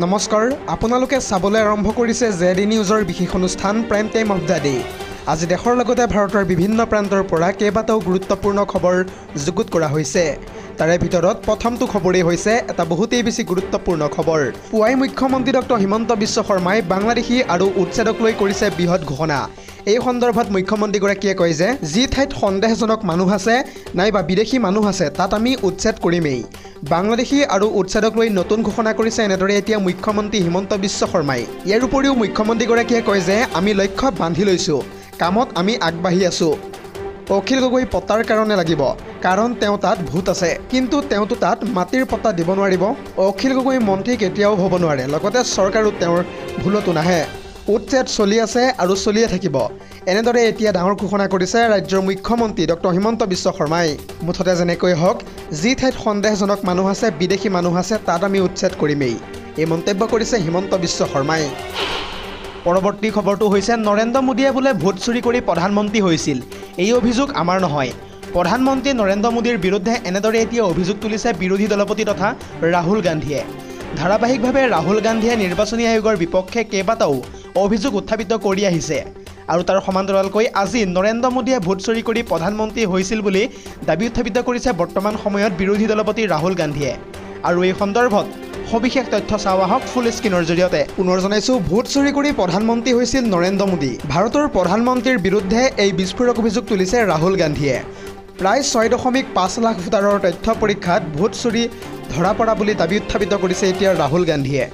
নমস্কাৰ আপোনালোকে চাবলৈ আৰম্ভ কৰিছে জেডি নিউজৰ বিশেষ অনুষ্ঠান prime time of the day. আজি দেশৰ লগতে ভাৰতৰ বিভিন্ন প্ৰান্তৰ পৰা কেইবাটাও গুৰুত্বপূৰ্ণ খবৰ যুগুত কৰা হৈছে। তাৰে ভিতৰত প্ৰথমটো খবৰেই হৈছে এটা বহুতেই বেছি গুৰুত্বপূৰ্ণ খবৰ। পুৱাই মুখ্যমন্ত্ৰী ডক্টৰ হিমন্ত বিশ্ব শৰ্মাই বাংলাদেশী আৰু উচ্ছেদক লৈ কৰিছে বৃহৎ ঘোষণা। এই সন্দৰ্ভত মুখ্যমন্ত্ৰীগৰাকীয়ে কয় যে যি ঠাইত সন্দেহজনক মানুহ আছে নাইবা বিদেশী মানুহ আছে তাত আমি উচ্ছেদ কৰিমেই। বাংলাদেশী আৰু উচ্ছেদক লৈ নতুন ঘোষণা কৰিছে এনেদৰে এতিয়া মুখ্যমন্ত্ৰী হিমন্ত বিশ্ব শৰ্মাই। ইয়াৰ উপৰিও মুখ্যমন্ত্ৰীগৰাকীয়ে কয় যে আমি লক্ষ্য বান্ধি লৈছোঁ, কামত আমি আগবাঢ়ি আছোঁ। অখিল গগৈ পতাৰ কাৰণে লাগিব, কাৰণ তেওঁ তাত ভূত আছে, কিন্তু তেওঁতো তাত মাটিৰ পতা দিব নোৱাৰিব। অখিল গগৈ মন্ত্ৰী কেতিয়াও হ'ব নোৱাৰে, লগতে চৰকাৰো তেওঁৰ ভুলতো নাহে। উচ্ছেদ চলি আছে আৰু চলিয়ে থাকিব। এনেদৰে এতিয়া ডাঙৰ ঘোষণা কৰিছে ৰাজ্যৰ মুখ্যমন্ত্ৰী ডক্টৰ হিমন্ত বিশ্ব শৰ্মাই। মুঠতে যেনেকৈ হওক, যি ঠাইত সন্দেহজনক মানুহ আছে, বিদেশী মানুহ আছে, তাত আমি উচ্ছেদ কৰিমেই, এই মন্তব্য কৰিছে হিমন্ত বিশ্ব শৰ্মাই। পৰৱৰ্তী খবৰটো হৈছে নৰেন্দ্ৰ মোদীয়ে বোলে ভোট চুৰি কৰি প্ৰধানমন্ত্ৰী হৈছিল। এই অভিযোগ আমাৰ নহয়। প্ৰধানমন্ত্ৰী নৰেন্দ্ৰ মোদীৰ বিৰুদ্ধে এনেদৰে এতিয়া অভিযোগ তুলিছে বিৰোধী দলপতি তথা ৰাহুল গান্ধীয়ে। ধাৰাবাহিকভাৱে ৰাহুল গান্ধীয়ে নিৰ্বাচনী আয়োগৰ বিপক্ষে কেইবাটাও অভিযোগ উত্থাপিত কৰি আহিছে আৰু তাৰ সমান্তৰালকৈ আজি নৰেন্দ্ৰ মোদীয়ে ভোট চুৰি কৰি প্ৰধানমন্ত্ৰী হৈছিল বুলি দাবী উত্থাপিত কৰিছে বৰ্তমান সময়ত বিৰোধী দলপতি ৰাহুল গান্ধীয়ে। আৰু এই সন্দৰ্ভত সবিশেষ তথ্য চাওঁ আহক ফুল স্ক্ৰীনৰ জৰিয়তে। পুনৰ জনাইছোঁ, ভোট চুৰি কৰি প্ৰধানমন্ত্ৰী হৈছিল নৰেন্দ্ৰ মোদী। ভাৰতৰ প্ৰধানমন্ত্ৰীৰ বিৰুদ্ধে এই বিস্ফোৰক অভিযোগ তুলিছে ৰাহুল গান্ধীয়ে। প্ৰায় 6.5 লাখ ভোটাৰৰ তথ্য পৰীক্ষাত ভোট চুৰি ধৰা পৰা বুলি দাবী উত্থাপিত কৰিছে এতিয়া ৰাহুল গান্ধীয়ে।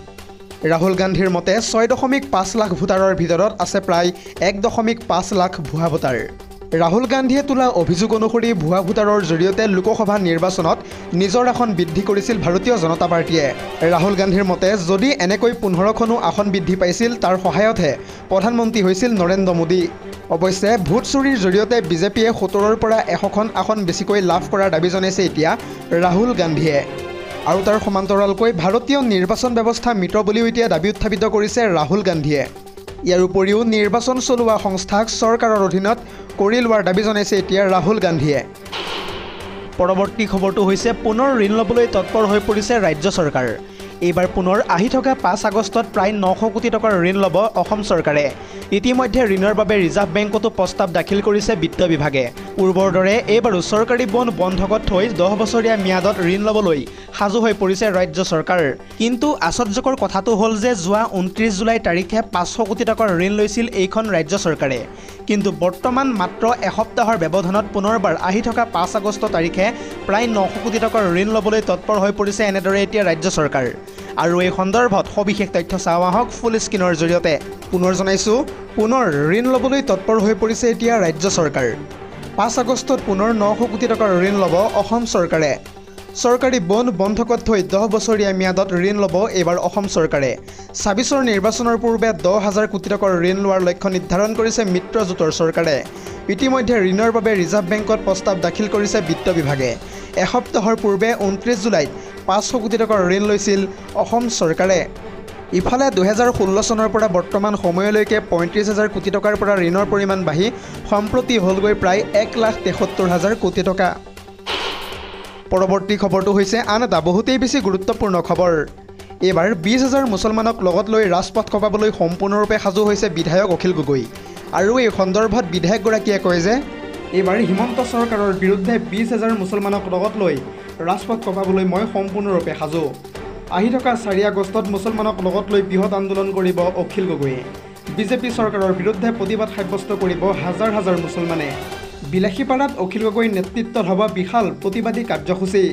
ৰাহুল গান্ধীৰ মতে 6.5 লাখ ভোটাৰৰ ভিতৰত আছে প্ৰায় 1.5 লাখ ভুৱা ভোটাৰ। ৰাহুল গান্ধীয়ে তোলা অভিযোগ অনুসৰি ভুৱা ভোটাৰৰ জৰিয়তে লোকসভা নিৰ্বাচনত নিজৰ আসন বৃদ্ধি কৰিছিল ভাৰতীয় জনতা পাৰ্টীয়ে। ৰাহুল গান্ধীৰ মতে যদি এনেকৈ 15খনো আসন বৃদ্ধি পাইছিল তাৰ সহায়তহে প্ৰধানমন্ত্ৰী হৈছিল নৰেন্দ্ৰ মোদী। অৱশ্যে ভোট চুৰিৰ জৰিয়তে বিজেপিয়ে 70ৰ পৰা 100খন আসন বেছিকৈ লাভ কৰাৰ দাবী জনাইছে এতিয়া ৰাহুল গান্ধীয়ে। আৰু তাৰ সমান্তৰালকৈ ভাৰতীয় নিৰ্বাচন ব্যৱস্থা মৃত বুলিও এতিয়া দাবী উত্থাপিত কৰিছে ৰাহুল গান্ধীয়ে। ইয়াৰ উপৰিও নিৰ্বাচন চলোৱা সংস্থাক চৰকাৰৰ অধীনত কৰি লোৱাৰ দাবী জনাইছে এতিয়া ৰাহুল গান্ধীয়ে। পৰৱৰ্তী খবৰটো হৈছে পুনৰ ঋণ ল'বলৈ তৎপৰ হৈ পৰিছে ৰাজ্য চৰকাৰ। এইবাৰ পুনৰ আহি থকা 5 আগষ্টত প্ৰায় 900 কোটি টকাৰ ঋণ ল'ব অসম চৰকাৰে। ইতিমধ্যে ঋণৰ বাবে ৰিজাৰ্ভ বেংকতো প্ৰস্তাৱ দাখিল কৰিছে বিত্ত বিভাগে। পূৰ্বৰ দৰে এইবাৰো চৰকাৰী বণ্ড বন্ধকত থৈ 10 বছৰীয়া ম্যাদত ঋণ ল'বলৈ সাজু হৈ পৰিছে ৰাজ্য চৰকাৰ। কিন্তু আশ্চৰ্যকৰ কথাটো হ'ল যে যোৱা 29 জুলাই তাৰিখে 500 কোটি টকাৰ ঋণ লৈছিল এইখন ৰাজ্য চৰকাৰে। কিন্তু বৰ্তমান মাত্ৰ এসপ্তাহৰ ব্যৱধানত পুনৰবাৰ আহি থকা 5 আগষ্ট তাৰিখে প্ৰায় 900 কোটি টকাৰ ঋণ ল'বলৈ তৎপৰ হৈ পৰিছে এনেদৰে এতিয়া ৰাজ্য চৰকাৰ। আৰু এই সন্দৰ্ভত সবিশেষ তথ্য চাওঁ আহক ফুল স্ক্ৰীনৰ জৰিয়তে। পুনৰ জনাইছোঁ, পুনৰ ঋণ ল'বলৈ তৎপৰ হৈ পৰিছে এতিয়া ৰাজ্য চৰকাৰ। 5 আগষ্টত পুনৰ 900 কোটি টকাৰ ঋণ ল'ব অসম চৰকাৰে। চৰকাৰী বণ্ড বন্ধকত থৈ 10 বছৰীয়া ম্যাদত ঋণ ল'ব এইবাৰ অসম চৰকাৰে। 26ৰ নিৰ্বাচনৰ পূৰ্বে 10,000 কোটি টকাৰ ঋণ লোৱাৰ লক্ষ্য নিৰ্ধাৰণ কৰিছে মিত্ৰজোঁটৰ চৰকাৰে। ইতিমধ্যে ঋণৰ বাবে ৰিজাৰ্ভ বেংকত প্ৰস্তাৱ দাখিল কৰিছে বিত্ত বিভাগে। এসপ্তাহৰ পূৰ্বে 29 জুলাইত 500 কোটি টকাৰ ঋণ লৈছিল অসম চৰকাৰে। ইফালে 2016 চনৰ পৰা বৰ্তমান সময়লৈকে 35,000 কোটি টকাৰ পৰা ঋণৰ পৰিমাণ বাঢ়ি সম্প্ৰতি হ'লগৈ প্ৰায় 1,73,000 কোটি টকা। পৰৱৰ্তী খবৰটো হৈছে আন এটা বহুতেই বেছি গুৰুত্বপূৰ্ণ খবৰ। এইবাৰ 20,000 মুছলমানক লগত লৈ ৰাজপথ কঁপাবলৈ সম্পূৰ্ণৰূপে সাজু হৈছে বিধায়ক অখিল গগৈ। আৰু এই সন্দৰ্ভত বিধায়কগৰাকীয়ে কয় যে এইবাৰ হিমন্ত চৰকাৰৰ বিৰুদ্ধে 20,000 মুছলমানক লগত লৈ ৰাজপথ কঁপাবলৈ মই সম্পূৰ্ণৰূপে সাজু। আহি থকা 4 আগষ্টত মুছলমানক লগত লৈ বৃহৎ আন্দোলন কৰিব অখিল গগৈয়ে। বিজেপি চৰকাৰৰ বিৰুদ্ধে প্ৰতিবাদ সাব্যস্ত কৰিব হাজাৰ হাজাৰ মুছলমানে। বিলাসীপাৰাত অখিল গগৈৰ নেতৃত্বত হ'ব বিশাল প্ৰতিবাদী কাৰ্যসূচী।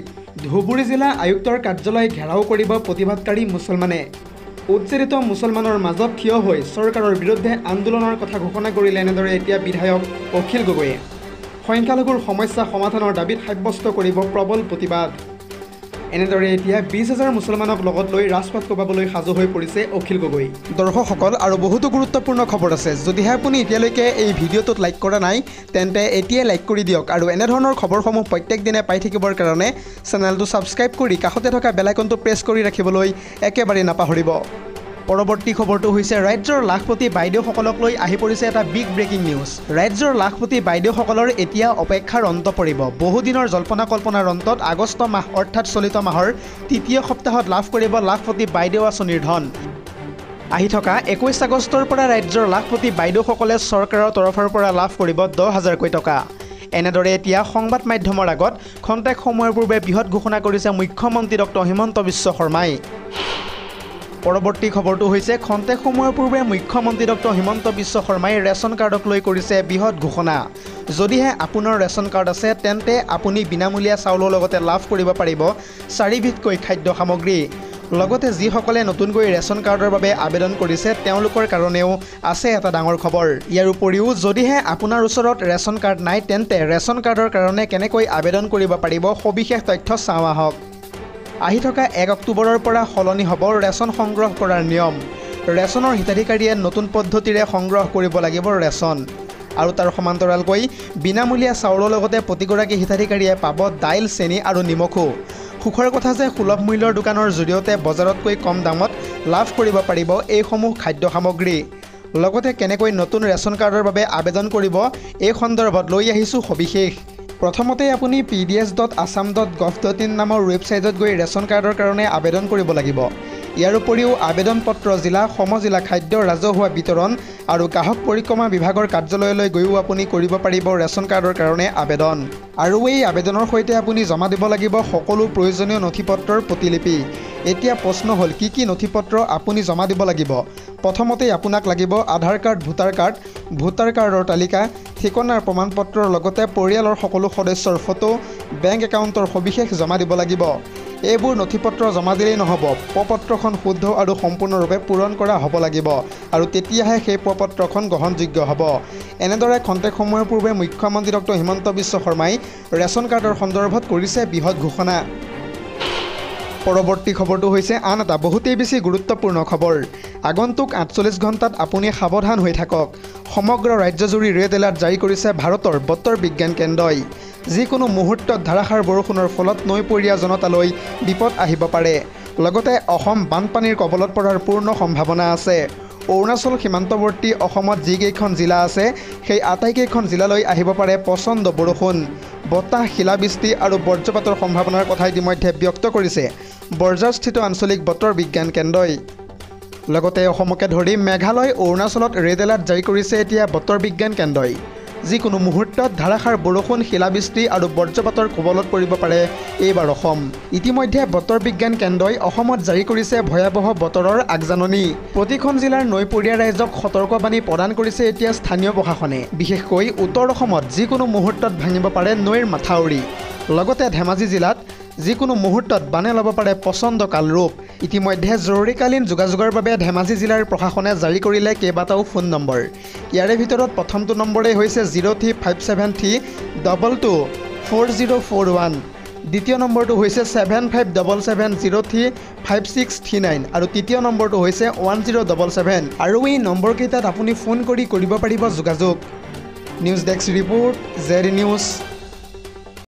ধুবুৰী জিলা আয়ুক্তৰ কাৰ্যালয় ঘেৰাও কৰিব প্ৰতিবাদকাৰী মুছলমানে। উচ্ছেদিত মুছলমানৰ মাজত থিয় হৈ চৰকাৰৰ বিৰুদ্ধে আন্দোলনৰ কথা ঘোষণা কৰিলে এনেদৰে এতিয়া বিধায়ক অখিল গগৈয়ে। সংখ্যালঘুৰ সমস্যা সমাধানৰ দাবীত সাব্যস্ত কৰিব প্ৰবল প্ৰতিবাদ। এনেদৰে এতিয়া 20,000 মুছলমানক লগত লৈ ৰাজপথ কঁপাবলৈ সাজু হৈ পৰিছে অখিল গগৈ। দৰ্শকসকল, আৰু বহুতো গুৰুত্বপূৰ্ণ খবৰ আছে। যদিহে আপুনি এতিয়ালৈকে এই ভিডিঅ'টোত লাইক কৰা নাই তেন্তে এতিয়াই লাইক কৰি দিয়ক আৰু এনেধৰণৰ খবৰসমূহ প্ৰত্যেক দিনে পাই থাকিবৰ কাৰণে চেনেলটো ছাবস্ক্ৰাইব কৰি কাষতে থকা বেল আইকনটো প্ৰেছ কৰি ৰাখিবলৈ একেবাৰে নাপাহৰিব। পৰৱৰ্তী খবৰটো হৈছে ৰাজ্যৰ লাখপতি বাইদেউসকলক লৈ আহি পৰিছে এটা বিগ ব্ৰেকিং নিউজ। ৰাজ্যৰ লাখপতি বাইদেউসকলৰ এতিয়া অপেক্ষাৰ অন্ত পৰিব। বহুদিনৰ জল্পনা কল্পনাৰ অন্তত আগষ্ট মাহ অৰ্থাৎ চলিত মাহৰ তৃতীয় সপ্তাহত লাভ কৰিব লাখপতি বাইদেউ আঁচনিৰ ধন। আহি থকা 21 আগষ্টৰ পৰা ৰাজ্যৰ লাখপতি বাইদেউসকলে চৰকাৰৰ তৰফৰ পৰা লাভ কৰিব 10,000কৈ টকা। এনেদৰে এতিয়া সংবাদ মাধ্যমৰ আগত খন্তেক সময়ৰ পূৰ্বে বৃহৎ ঘোষণা কৰিছে মুখ্যমন্ত্ৰী ডক্টৰ হিমন্ত বিশ্ব শৰ্মাই। পৰৱৰ্তী খবৰটো হৈছে খন্তেক সময়ৰ পূৰ্বে মুখ্যমন্ত্ৰী ডক্টৰ হিমন্ত বিশ্ব শৰ্মাই ৰেচন কাৰ্ডক লৈ কৰিছে বৃহৎ ঘোষণা। যদিহে আপোনাৰ ৰেচন কাৰ্ড আছে তেন্তে আপুনি বিনামূলীয়া চাউলৰ লগতে লাভ কৰিব পাৰিব 4বিধকৈ খাদ্য সামগ্ৰী। লগতে যিসকলে নতুনকৈ ৰেচন কাৰ্ডৰ বাবে আবেদন কৰিছে তেওঁলোকৰ কাৰণেও আছে এটা ডাঙৰ খবৰ। ইয়াৰ উপৰিও যদিহে আপোনাৰ ওচৰত ৰেচন কাৰ্ড নাই তেন্তে ৰেচন কাৰ্ডৰ কাৰণে কেনেকৈ আবেদন কৰিব পাৰিব সবিশেষ তথ্য চাওঁ আহক। আহি থকা 1 অক্টোবৰৰ পৰা সলনি হ'ব ৰেচন সংগ্ৰহ কৰাৰ নিয়ম। ৰেচনৰ হিতাধিকাৰীয়ে নতুন পদ্ধতিৰে সংগ্ৰহ কৰিব লাগিব ৰেচন। আৰু তাৰ সমান্তৰালকৈ বিনামূলীয়া চাউলৰ লগতে প্ৰতিগৰাকী হিতাধিকাৰীয়ে পাব দাইল, চেনি আৰু নিমখো। সুখৰ কথা যে সুলভ মূল্যৰ দোকানৰ জৰিয়তে বজাৰতকৈ কম দামত লাভ কৰিব পাৰিব এইসমূহ খাদ্য সামগ্ৰী। লগতে কেনেকৈ নতুন ৰেচন কাৰ্ডৰ বাবে আবেদন কৰিব এই সন্দৰ্ভত লৈ আহিছোঁ সবিশেষ। প্ৰথমতে আপুনি pds.assam.gov.in নামৰ ৱেবছাইটত গৈ ৰেচন কাৰ্ডৰ কাৰণে আবেদন কৰিব লাগিব। ইয়াৰ উপৰিও আবেদন পত্ৰ জিলা, সমজিলা খাদ্য ৰাজহুৱা বিতৰণ আৰু গ্ৰাহক পৰিক্ৰমা বিভাগৰ কাৰ্যালয়লৈ গৈও আপুনি কৰিব পাৰিব ৰেচন কাৰ্ডৰ কাৰণে আবেদন। আৰু এই আবেদনৰ সৈতে আপুনি জমা দিব লাগিব সকলো প্ৰয়োজনীয় নথিপত্ৰৰ প্ৰতিলিপি। এতিয়া প্ৰশ্ন হ'ল কি নথিপত্ৰ আপুনি জমা দিব লাগিব। প্ৰথমতে আপোনাক লাগিব আধাৰ কাৰ্ড, ভোটাৰ কাৰ্ডৰ তালিকা, ঠিকনাৰ প্ৰমাণপত্ৰৰ লগতে পৰিয়ালৰ সকলো সদস্যৰ ফটো, বেংক একাউণ্টৰ সবিশেষ জমা দিব লাগিব। এইবোৰ নথিপত্ৰ জমা দিলেই নহ'ব, প্ৰপত্ৰখন শুদ্ধ আৰু সম্পূৰ্ণৰূপে পূৰণ কৰা হ'ব লাগিব আৰু তেতিয়াহে সেই প্ৰপত্ৰখন গ্ৰহণযোগ্য হ'ব। এনেদৰে খন্তেক সময়ৰ পূৰ্বে মুখ্যমন্ত্ৰী ডক্টৰ হিমন্ত বিশ্ব শৰ্মাই ৰেচন কাৰ্ডৰ সন্দৰ্ভত কৰিছে বৃহৎ ঘোষণা। পৰৱৰ্তী খবৰটো হৈছে আন এটা বহুতেই বেছি গুৰুত্বপূৰ্ণ খবৰ। আগন্তুক 48 ঘণ্টাত আপুনি সাৱধান হৈ থাকক। সমগ্ৰ ৰাজ্যজুৰি ৰেড এলাৰ্ট জাৰি কৰিছে ভাৰতৰ বতৰ বিজ্ঞান কেন্দ্ৰই। যিকোনো মুহূৰ্তত ধাৰাসাৰ বৰষুণৰ ফলত নৈপৰীয়া জনতালৈ বিপদ আহিব পাৰে। লগতে অসম বানপানীৰ কবলত পৰাৰ পূৰ্ণ সম্ভাৱনা আছে। অৰুণাচল সীমান্তৱৰ্তী অসমত যিকেইখন জিলা আছে সেই আটাইকেইখন জিলালৈ আহিব পাৰে প্ৰচণ্ড বৰষুণ, বতাহ, শিলাবৃষ্টি আৰু বজ্ৰপাতৰ সম্ভাৱনাৰ কথা ইতিমধ্যে ব্যক্ত কৰিছে বৰঝাৰস্থিত আঞ্চলিক বতৰ বিজ্ঞান কেন্দ্ৰই। লগতে অসমকে ধৰি মেঘালয়, অৰুণাচলত ৰেড এলাৰ্ট জাৰি কৰিছে এতিয়া বতৰ বিজ্ঞান কেন্দ্ৰই। যিকোনো মুহূৰ্তত ধাৰাসাৰ বৰষুণ, শিলাবৃষ্টি আৰু বজ্ৰপাতৰ কবলত পৰিব পাৰে এইবাৰ অসম। ইতিমধ্যে বতৰ বিজ্ঞান কেন্দ্ৰই অসমত জাৰি কৰিছে ভয়াৱহ বতৰৰ আগজাননী। প্ৰতিখন জিলাৰ নৈপৰীয়া ৰাইজক সতৰ্কবাণী প্ৰদান কৰিছে এতিয়া স্থানীয় প্ৰশাসনে। বিশেষকৈ উত্তৰ অসমত যিকোনো মুহূৰ্তত ভাঙিব পাৰে নৈৰ মাথাউৰি। লগতে ধেমাজি জিলাত যিকোনো মুহূৰ্তত বানে ল'ব পাৰে প্ৰচণ্ড কালৰূপ। ইতিমধ্যে জৰুৰীকালীন যোগাযোগৰ বাবে ধেমাজি জিলাৰ প্ৰশাসনে জাৰি কৰিলে কেইবাটাও ফোন নম্বৰ। ইয়াৰে ভিতৰত প্ৰথমটো নম্বৰেই হৈছে 03577224041, দ্বিতীয় নম্বৰটো হৈছে 7577035639 আৰু তৃতীয় নম্বৰটো হৈছে 1077। আৰু এই নম্বৰকেইটাত আপুনি ফোন কৰি কৰিব পাৰিব যোগাযোগ। News desk report, ZD news.